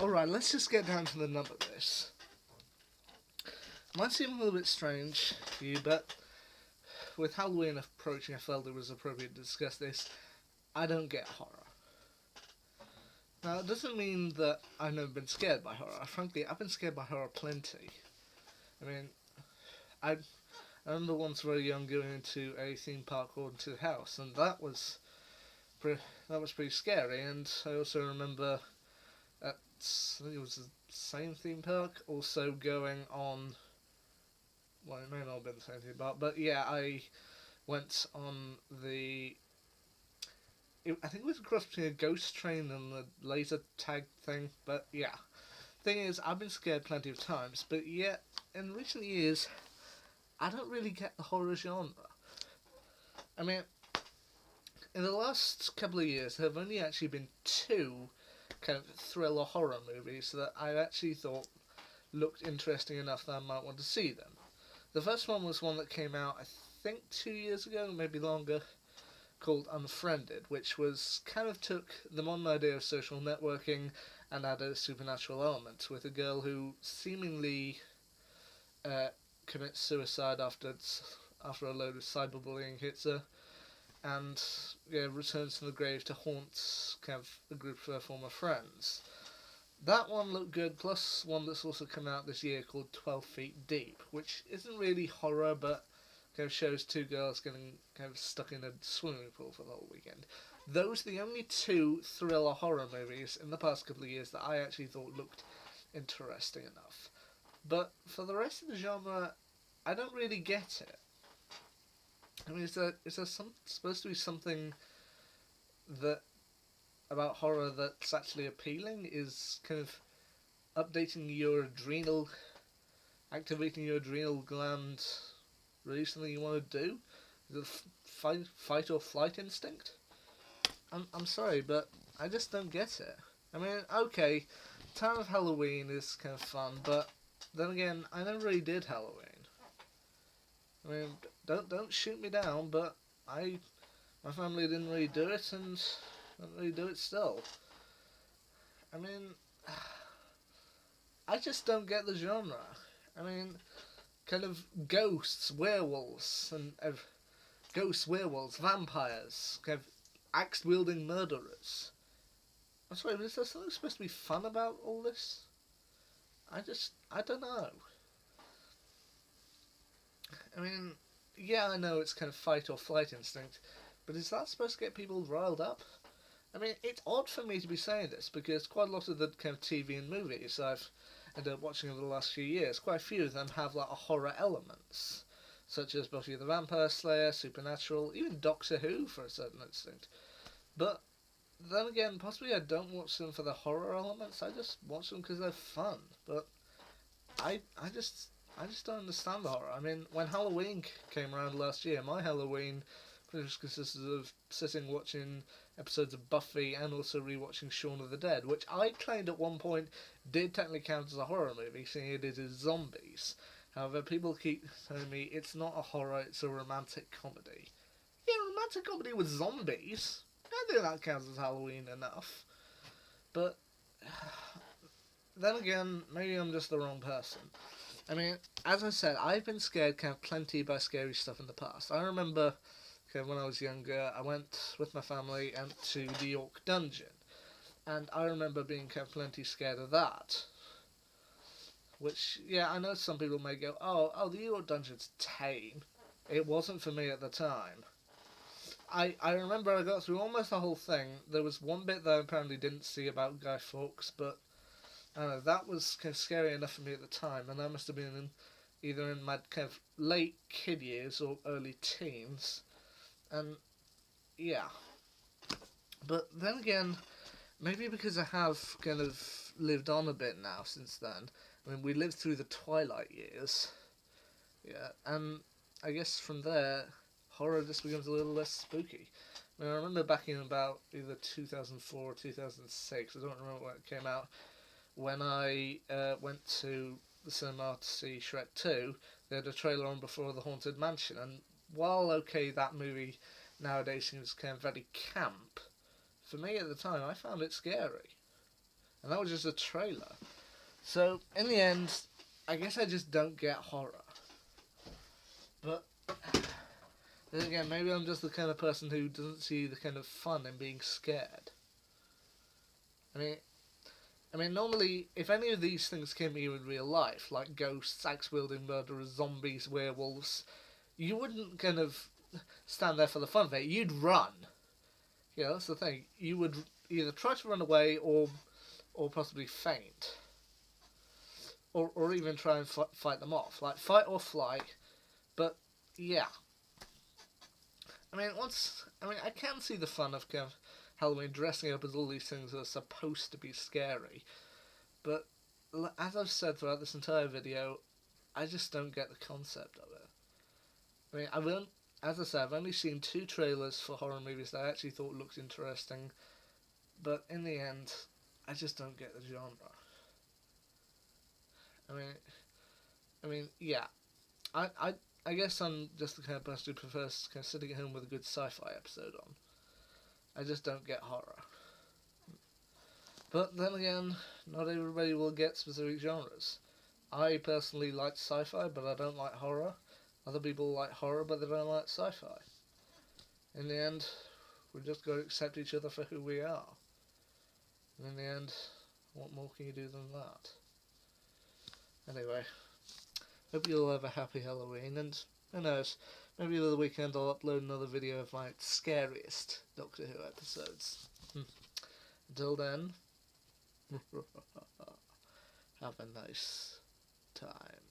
Alright, let's just get down to the nub of this. Might seem a little bit strange to you, but with Halloween approaching, I felt it was appropriate to discuss this. I don't get horror. Now, it doesn't mean that I've never been scared by horror. Frankly, I've been scared by horror plenty. I mean, I remember once very young going into a theme park called Haunted House, and that was pretty scary. And I also remember at, I think it was the same theme park, also going on. Well, it may not have been the same theme park, but yeah, I went on I think it was a cross between a ghost train and the laser tag thing, but yeah. Thing is, I've been scared plenty of times, but yet, in recent years, I don't really get the horror genre. I mean, in the last couple of years, there have only actually been two kind of thriller horror movies that I actually thought looked interesting enough that I might want to see them. The first one was one that came out, I think, 2 years ago, maybe longer, called Unfriended, which was kind of took the modern idea of social networking and added a supernatural element with a girl who seemingly commits suicide after a load of cyberbullying hits her, and returns from the grave to haunt kind of a group of her former friends. That one looked good, plus one that's also come out this year called 12 Feet Deep, which isn't really horror, but kind of shows two girls getting kind of stuck in a swimming pool for the whole weekend. Those are the only two thriller horror movies in the past couple of years that I actually thought looked interesting enough. But for the rest of the genre, I don't really get it. I mean, is there supposed to be something that about horror that's actually appealing? Is kind of activating your adrenal gland really something you want to do? The fight or flight instinct? I'm sorry, but I just don't get it. I mean, okay, time of Halloween is kind of fun, but then again, I never really did Halloween. I mean, don't shoot me down, but my family didn't really do it, and don't really do it still. I mean, I just don't get the genre. I mean, kind of ghosts, werewolves, vampires, kind of axe-wielding murderers. I'm sorry, but is there something supposed to be fun about all this? I don't know. I mean, yeah, I know it's kind of fight or flight instinct, but is that supposed to get people riled up? I mean, it's odd for me to be saying this, because quite a lot of the kind of TV and movies I've ended up watching over the last few years, quite a few of them have like a horror elements, such as Buffy the Vampire Slayer, Supernatural, even Doctor Who for a certain extent. But then again, possibly I don't watch them for the horror elements. I just watch them because they're fun. But I just don't understand the horror. I mean, when Halloween came around last year, my Halloween pretty much consisted of sitting watching episodes of Buffy and also rewatching Shaun of the Dead, which I claimed at one point did technically count as a horror movie, seeing it is zombies. However, people keep telling me it's not a horror, it's a romantic comedy. Yeah, romantic comedy with zombies. I think that counts as Halloween enough. But then again, maybe I'm just the wrong person. I mean, as I said, I've been scared kind of plenty by scary stuff in the past. I remember when I was younger, I went with my family and to the York Dungeon. And I remember being kind of plenty scared of that. Which, yeah, I know some people may go, oh, the York Dungeon's tame. It wasn't for me at the time. I remember I got through almost the whole thing. There was one bit that I apparently didn't see about Guy Fawkes, but I don't know, that was kind of scary enough for me at the time, and I must have been either in my kind of late kid years or early teens. And yeah. But then again, maybe because I have kind of lived on a bit now since then. I mean, we lived through the Twilight years. Yeah, and I guess from there, horror just becomes a little less spooky. I mean, I remember back in about either 2004 or 2006, I don't remember when it came out, when I went to the cinema to see Shrek 2, they had a trailer on before the Haunted Mansion, and while okay, that movie nowadays seems kind of very camp, for me at the time, I found it scary. And that was just a trailer. So, in the end, I guess I just don't get horror. But, then again, maybe I'm just the kind of person who doesn't see the kind of fun in being scared. I mean, normally, if any of these things came to you in real life, like ghosts, axe-wielding murderers, zombies, werewolves, you wouldn't kind of stand there for the fun of it. You'd run. Yeah, that's the thing. You would either try to run away or possibly faint. Or even try and fight them off. Like, fight or flight. But, yeah. I can see the fun of kind of Halloween dressing up as all these things that are supposed to be scary. But, as I've said throughout this entire video, I just don't get the concept of it. As I said, I've only seen 2 trailers for horror movies that I actually thought looked interesting. But in the end, I just don't get the genre. Yeah. I guess I'm just the kind of person who prefers kind of sitting at home with a good sci-fi episode on. I just don't get horror. But then again, not everybody will get specific genres. I personally like sci-fi, but I don't like horror. Other people like horror, but they don't like sci-fi. In the end, we've just got to accept each other for who we are. And in the end, what more can you do than that? Anyway, hope you all have a happy Halloween, and who knows, maybe over the weekend I'll upload another video of my scariest Doctor Who episodes. Until then, have a nice time.